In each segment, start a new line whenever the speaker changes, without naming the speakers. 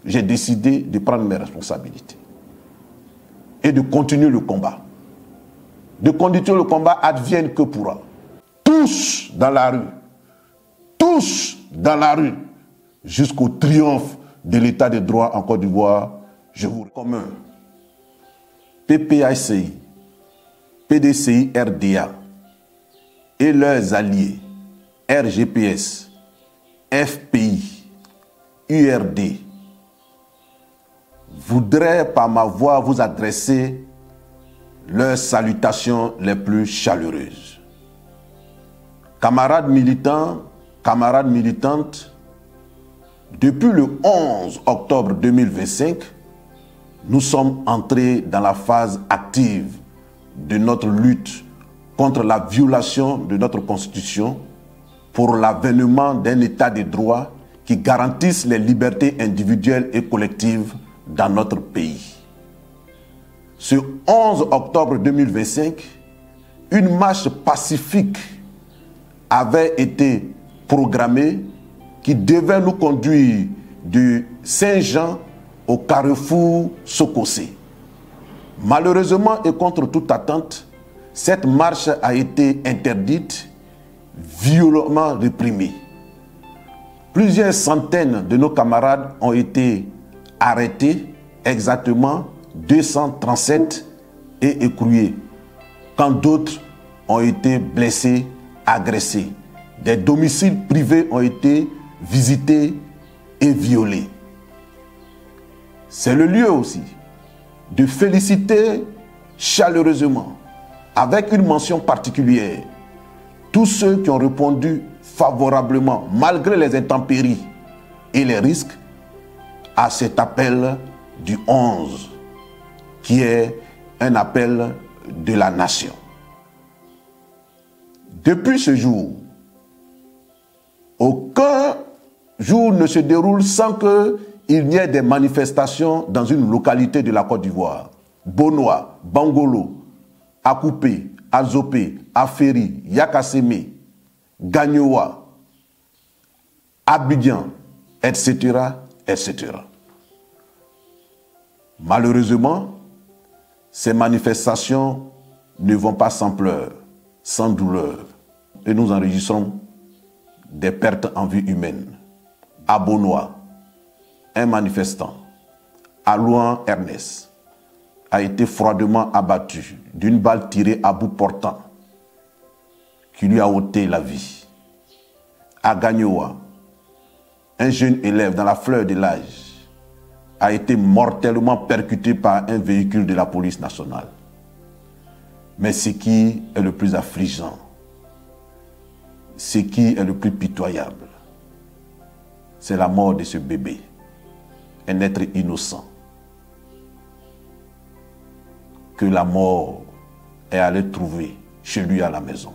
j'ai décidé de prendre mes responsabilités et de continuer le combat. De continuer le combat advienne que pourra. Tous dans la rue, jusqu'au triomphe de l'état de droit en Côte d'Ivoire, je vous recommande. PPACI, PDCI RDA et leurs alliés, RGPS, FPI, URD, voudraient par ma voix vous adresser leurs salutations les plus chaleureuses. Camarades militants, camarades militantes, depuis le 11 octobre 2025, nous sommes entrés dans la phase active de notre lutte contre la violation de notre Constitution pour l'avènement d'un état de droit qui garantisse les libertés individuelles et collectives dans notre pays. Ce 11 octobre 2025, une marche pacifique avait été programmée qui devait nous conduire de Saint-Jean au carrefour Sokosé. Malheureusement et contre toute attente, cette marche a été interdite, violemment réprimée. Plusieurs centaines de nos camarades ont été arrêtés, exactement 237 et écroués, quand d'autres ont été blessés, agressés. Des domiciles privés ont été visités et violés. C'est le lieu aussi de féliciter chaleureusement, avec une mention particulière, tous ceux qui ont répondu favorablement, malgré les intempéries et les risques, à cet appel du 11, qui est un appel de la nation. Depuis ce jour, aucun jour ne se déroule sans qu'il n'y ait des manifestations dans une localité de la Côte d'Ivoire. Bonoa, Bangolo, Akoupé, Azopé, Aferi, Yakasseme, Gagnoa, Abidjan, etc., etc. Malheureusement, ces manifestations ne vont pas sans pleurs, sans douleur, et nous enregistrons des pertes en vie humaine. À Bonoa, un manifestant, Alouan Ernest, a été froidement abattu d'une balle tirée à bout portant qui lui a ôté la vie. À Gagnoa, un jeune élève dans la fleur de l'âge a été mortellement percuté par un véhicule de la police nationale. Mais ce qui est le plus affligeant, ce qui est le plus pitoyable, c'est la mort de ce bébé, un être innocent, que la mort est allée trouver chez lui à la maison,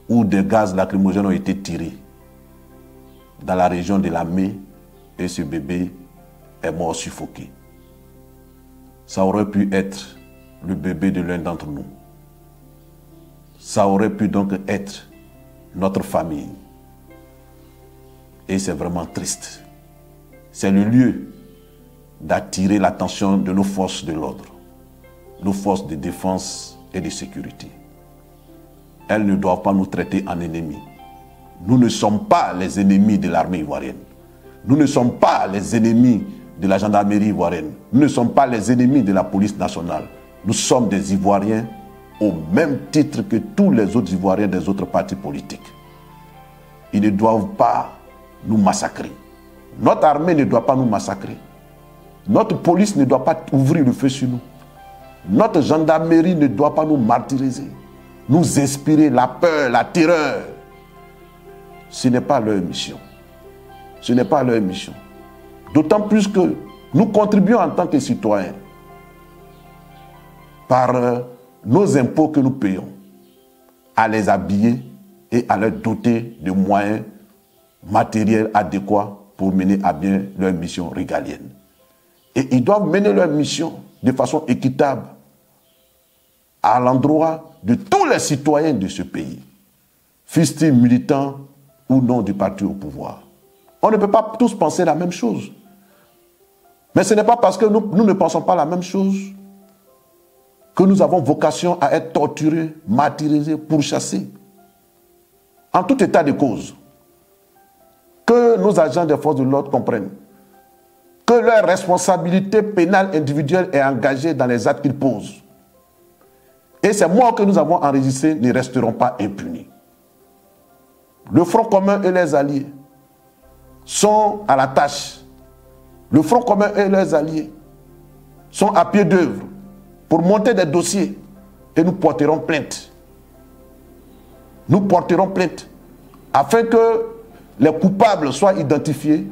où des gaz lacrymogènes ont été tirés dans la région de la main, et ce bébé est mort suffoqué. Ça aurait pu être le bébé de l'un d'entre nous. Ça aurait pu donc être notre famille. Et c'est vraiment triste. C'est le lieu d'attirer l'attention de nos forces de l'ordre, nos forces de défense et de sécurité. Elles ne doivent pas nous traiter en ennemis. Nous ne sommes pas les ennemis de l'armée ivoirienne. Nous ne sommes pas les ennemis de la gendarmerie ivoirienne. Nous ne sommes pas les ennemis de la police nationale. Nous sommes des Ivoiriens au même titre que tous les autres Ivoiriens des autres partis politiques. Ils ne doivent pas nous massacrer. Notre armée ne doit pas nous massacrer. Notre police ne doit pas ouvrir le feu sur nous. Notre gendarmerie ne doit pas nous martyriser, nous inspirer la peur, la terreur. Ce n'est pas leur mission. Ce n'est pas leur mission. D'autant plus que nous contribuons en tant que citoyens, par nos impôts que nous payons, à les habiller et à leur doter de moyens matériels adéquats pour mener à bien leur mission régalienne. Et ils doivent mener leur mission de façon équitable à l'endroit de tous les citoyens de ce pays, fussent-ils militants ou non du parti au pouvoir. On ne peut pas tous penser la même chose. Mais ce n'est pas parce que nous ne pensons pas la même chose que nous avons vocation à être torturés, martyrisés, pourchassés. En tout état de cause, que nos agents des forces de l'ordre comprennent que leur responsabilité pénale individuelle est engagée dans les actes qu'ils posent. Et ces morts que nous avons enregistrés ne resteront pas impunis. Le Front commun et les alliés sont à la tâche. Le Front commun et leurs alliés sont à pied d'œuvre pour monter des dossiers et nous porterons plainte. Nous porterons plainte afin que les coupables soient identifiés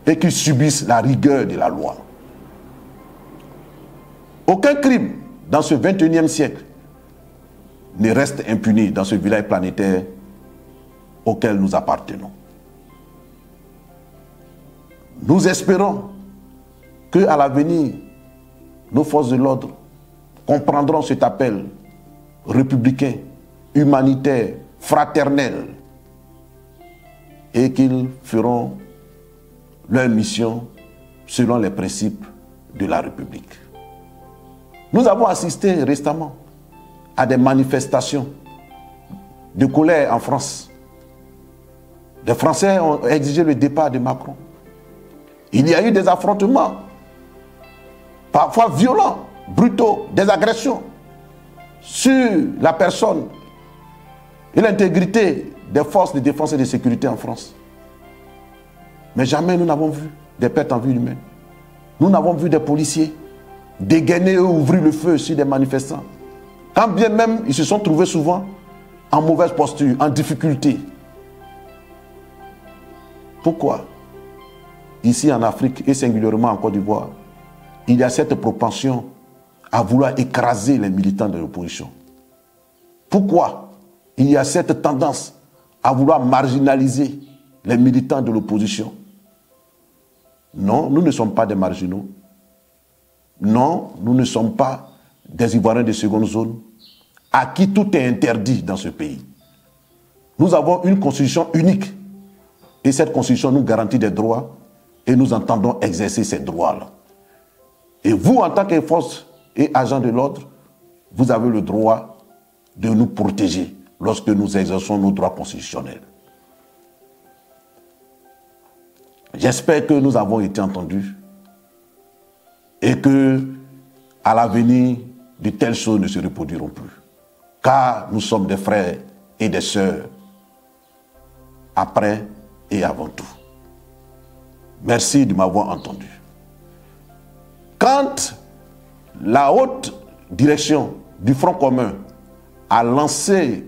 et qu'ils subissent la rigueur de la loi. Aucun crime dans ce 21e siècle ne reste impuni dans ce village planétaire auquel nous appartenons. Nous espérons qu'à l'avenir, nos forces de l'ordre comprendront cet appel républicain, humanitaire, fraternel, et qu'ils feront leur mission selon les principes de la République. Nous avons assisté récemment à des manifestations de colère en France. Les Français ont exigé le départ de Macron. Il y a eu des affrontements, parfois violents, brutaux, des agressions sur la personne et l'intégrité des forces de défense et de sécurité en France. Mais jamais nous n'avons vu des pertes en vie humaine. Nous n'avons vu des policiers dégainer ou ouvrir le feu sur des manifestants. Quand bien même ils se sont trouvés souvent en mauvaise posture, en difficulté. Pourquoi? Ici en Afrique et singulièrement en Côte d'Ivoire, il y a cette propension à vouloir écraser les militants de l'opposition. Pourquoi il y a cette tendance à vouloir marginaliser les militants de l'opposition? Non, nous ne sommes pas des marginaux. Non, nous ne sommes pas des Ivoiriens de seconde zone à qui tout est interdit dans ce pays. Nous avons une constitution unique et cette constitution nous garantit des droits et nous entendons exercer ces droits-là. Et vous, en tant que force et agent de l'ordre, vous avez le droit de nous protéger lorsque nous exerçons nos droits constitutionnels. J'espère que nous avons été entendus et que, à l'avenir, de telles choses ne se reproduiront plus. Car nous sommes des frères et des sœurs, après et avant tout. Merci de m'avoir entendu. Quand la haute direction du Front commun a lancé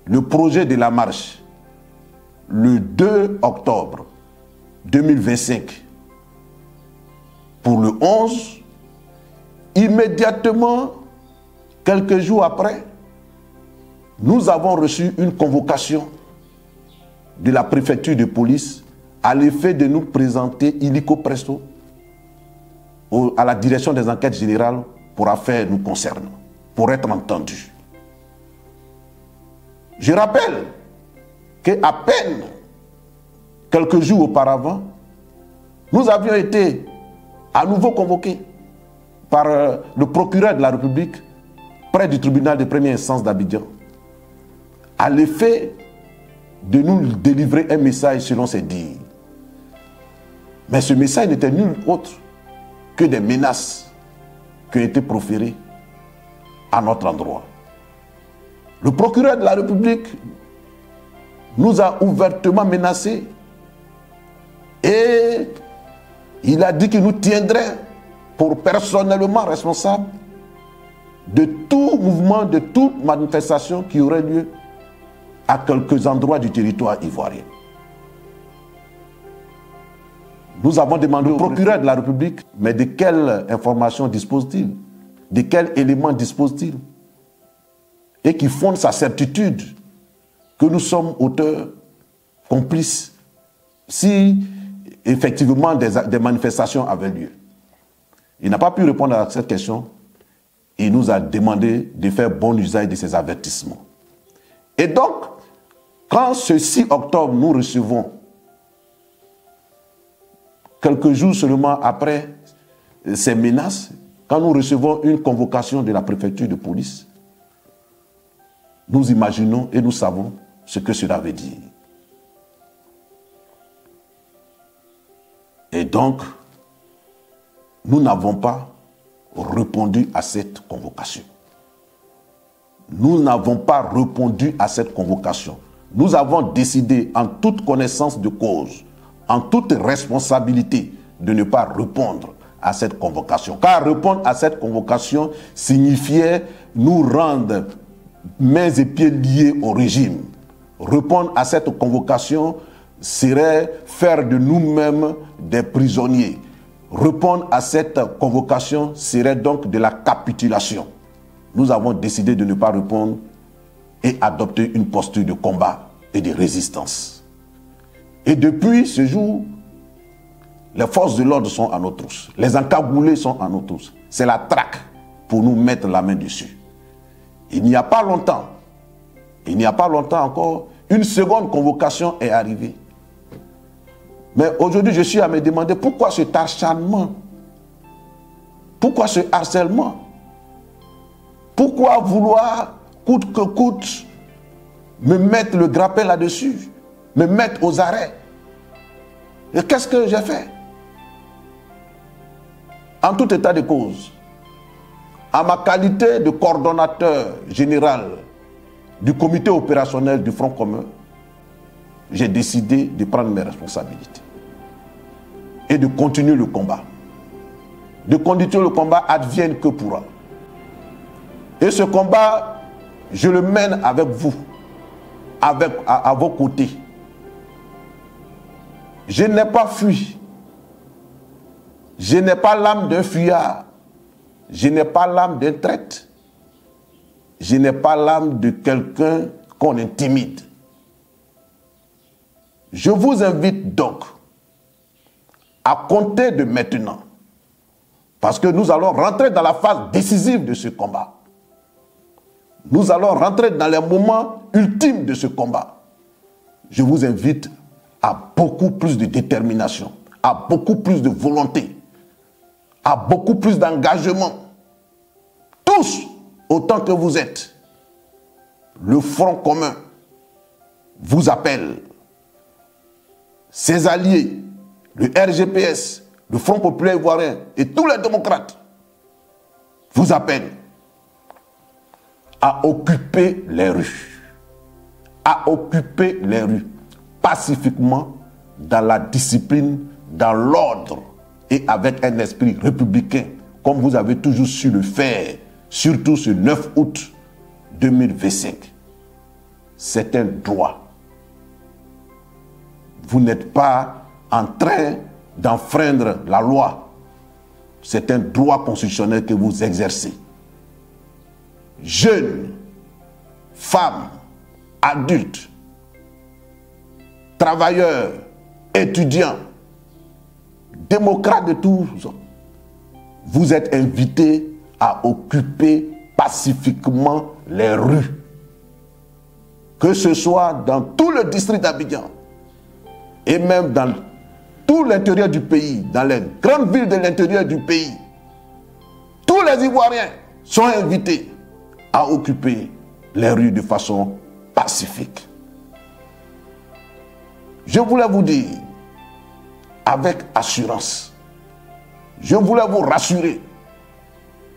le projet de la marche le 2 octobre 2025 pour le 11, immédiatement, quelques jours après, nous avons reçu une convocation de la préfecture de police à l'effet de nous présenter illico presto à la direction des enquêtes générales pour affaires nous concernant, pour être entendus. Je rappelle qu'à peine quelques jours auparavant, nous avions été à nouveau convoqués par le procureur de la République près du tribunal de première instance d'Abidjan à l'effet de nous délivrer un message selon ses dires. Mais ce message n'était nul autre que des menaces qui ont été proférées à notre endroit. Le procureur de la République nous a ouvertement menacés et il a dit qu'il nous tiendrait pour personnellement responsables de tout mouvement, de toute manifestation qui aurait lieu à quelques endroits du territoire ivoirien. Nous avons demandé au procureur de la République, mais de quelles informations dispose-t-il? De quels éléments dispose-t-il? Et qui fonde sa certitude que nous sommes auteurs, complices, si effectivement des manifestations avaient lieu. Il n'a pas pu répondre à cette question. Il nous a demandé de faire bon usage de ces avertissements. Et donc, quand ce 6 octobre, nous recevons quelques jours seulement après ces menaces, quand nous recevons une convocation de la préfecture de police, nous imaginons et nous savons ce que cela veut dire. Et donc, nous n'avons pas répondu à cette convocation. Nous n'avons pas répondu à cette convocation. Nous avons décidé, en toute connaissance de cause, en toute responsabilité, de ne pas répondre à cette convocation. Car répondre à cette convocation signifiait nous rendre mains et pieds liés au régime. Répondre à cette convocation serait faire de nous-mêmes des prisonniers. Répondre à cette convocation serait donc de la capitulation. Nous avons décidé de ne pas répondre et adopter une posture de combat et de résistance. Et depuis ce jour, les forces de l'ordre sont à nos trousses. Les encagoulés sont à nos trousses. C'est la traque pour nous mettre la main dessus. Il n'y a pas longtemps encore, une seconde convocation est arrivée. Mais aujourd'hui, je suis à me demander pourquoi cet acharnement? Pourquoi ce harcèlement? Pourquoi vouloir, coûte que coûte, me mettre le grappin là-dessus, me mettre aux arrêts? Et qu'est-ce que j'ai fait? En tout état de cause, à ma qualité de coordonnateur général du comité opérationnel du Front commun, j'ai décidé de prendre mes responsabilités et de continuer le combat. De continuer le combat advienne que pourra. Et ce combat, je le mène avec vous, à vos côtés. Je n'ai pas fui. Je n'ai pas l'âme d'un fuyard. Je n'ai pas l'âme d'un traître. Je n'ai pas l'âme de quelqu'un qu'on intimide. Je vous invite donc à compter de maintenant, parce que nous allons rentrer dans la phase décisive de ce combat. Nous allons rentrer dans les moments ultimes de ce combat. Je vous invite à beaucoup plus de détermination, à beaucoup plus de volonté, à beaucoup plus d'engagement. Tous, autant que vous êtes, le Front commun vous appelle. Ses alliés, le RGPS, le Front populaire ivoirien et tous les démocrates vous appellent à occuper les rues. À occuper les rues pacifiquement, dans la discipline, dans l'ordre et avec un esprit républicain, comme vous avez toujours su le faire, surtout ce 9 août 2025. C'est un droit. Vous n'êtes pas en train d'enfreindre la loi. C'est un droit constitutionnel que vous exercez. Jeunes, femmes, adultes, travailleurs, étudiants, démocrates de tous, vous êtes invités à occuper pacifiquement les rues. Que ce soit dans tout le district d'Abidjan et même dans tout l'intérieur du pays, dans les grandes villes de l'intérieur du pays, tous les Ivoiriens sont invités à occuper les rues de façon pacifique. Je voulais vous dire, avec assurance, je voulais vous rassurer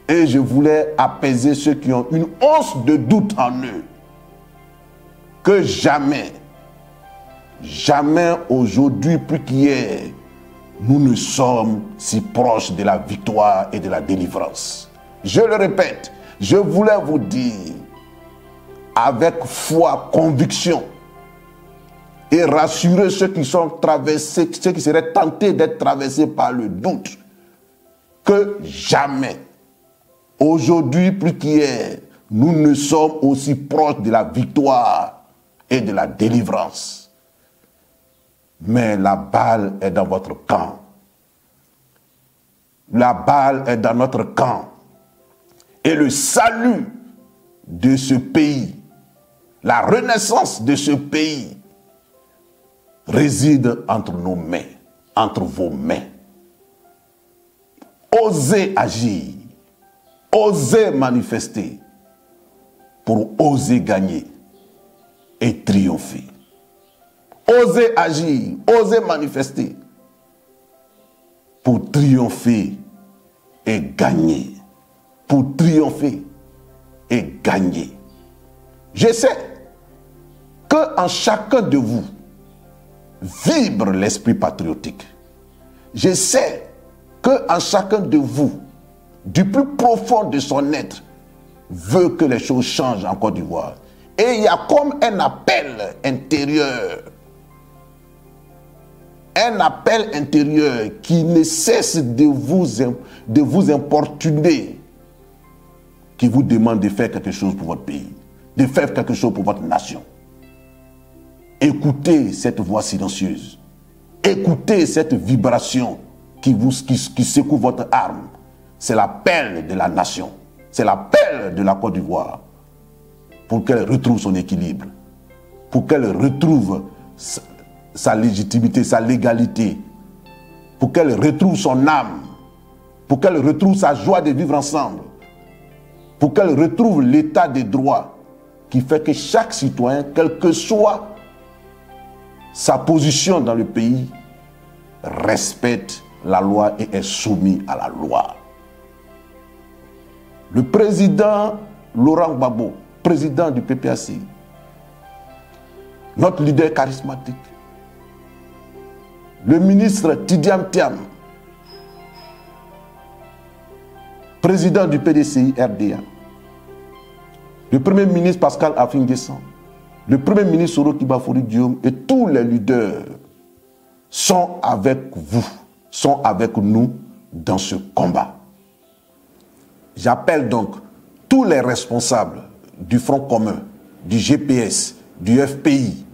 et je voulais apaiser ceux qui ont une once de doute en eux, que jamais, jamais aujourd'hui plus qu'hier, nous ne sommes si proches de la victoire et de la délivrance. Je le répète, je voulais vous dire avec foi, conviction, et rassurer ceux qui sont traversés, ceux qui seraient tentés d'être traversés par le doute, que jamais, aujourd'hui plus qu'hier, nous ne sommes aussi proches de la victoire et de la délivrance. Mais la balle est dans votre camp. La balle est dans notre camp. Et le salut de ce pays, la renaissance de ce pays, réside entre nos mains, entre vos mains. oser agir, oser manifester, pour oser gagner et triompher. Oser agir, oser manifester, pour triompher et gagner. Pour triompher et gagner. Je sais qu'en chacun de vous vibre l'esprit patriotique. Je sais qu'en chacun de vous, du plus profond de son être, veut que les choses changent en Côte d'Ivoire. Et il y a comme un appel intérieur. Un appel intérieur qui ne cesse de vous importuner, qui vous demande de faire quelque chose pour votre pays, de faire quelque chose pour votre nation. Écoutez cette voix silencieuse. Écoutez cette vibration qui secoue votre âme. C'est l'appel de la nation. C'est l'appel de la Côte d'Ivoire pour qu'elle retrouve son équilibre, pour qu'elle retrouve sa légitimité, sa légalité, pour qu'elle retrouve son âme, pour qu'elle retrouve sa joie de vivre ensemble, pour qu'elle retrouve l'état des droits qui fait que chaque citoyen, quelle que soit sa position dans le pays, respecte la loi et est soumis à la loi. Le président Laurent Gbagbo, président du PPAC, notre leader charismatique, le ministre Tidiam Thiam, président du PDCI RDA, le premier ministre Pascal Afin-Guessan, le premier ministre Soroki Bafori Diom et tous les leaders sont avec vous, sont avec nous dans ce combat. J'appelle donc tous les responsables du Front commun, du GPS, du FPI,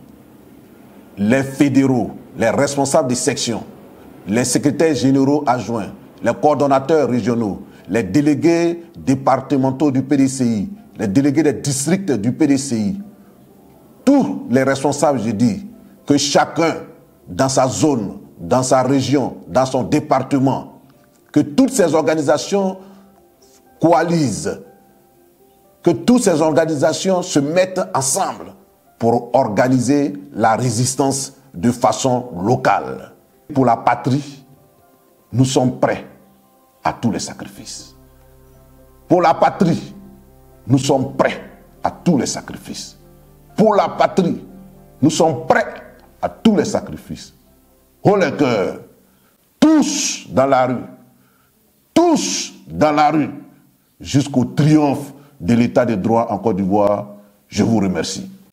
les fédéraux, les responsables des sections, les secrétaires généraux adjoints, les coordonnateurs régionaux, les délégués départementaux du PDCI, les délégués des districts du PDCI, tous les responsables, je dis, que chacun dans sa zone, dans sa région, dans son département, que toutes ces organisations coalisent, que toutes ces organisations se mettent ensemble pour organiser la résistance de façon locale. Pour la patrie, nous sommes prêts à tous les sacrifices. Pour la patrie, nous sommes prêts à tous les sacrifices. Pour la patrie, nous sommes prêts à tous les sacrifices. Oh les cœurs, tous dans la rue, tous dans la rue, jusqu'au triomphe de l'état de droit en Côte d'Ivoire. Je vous remercie.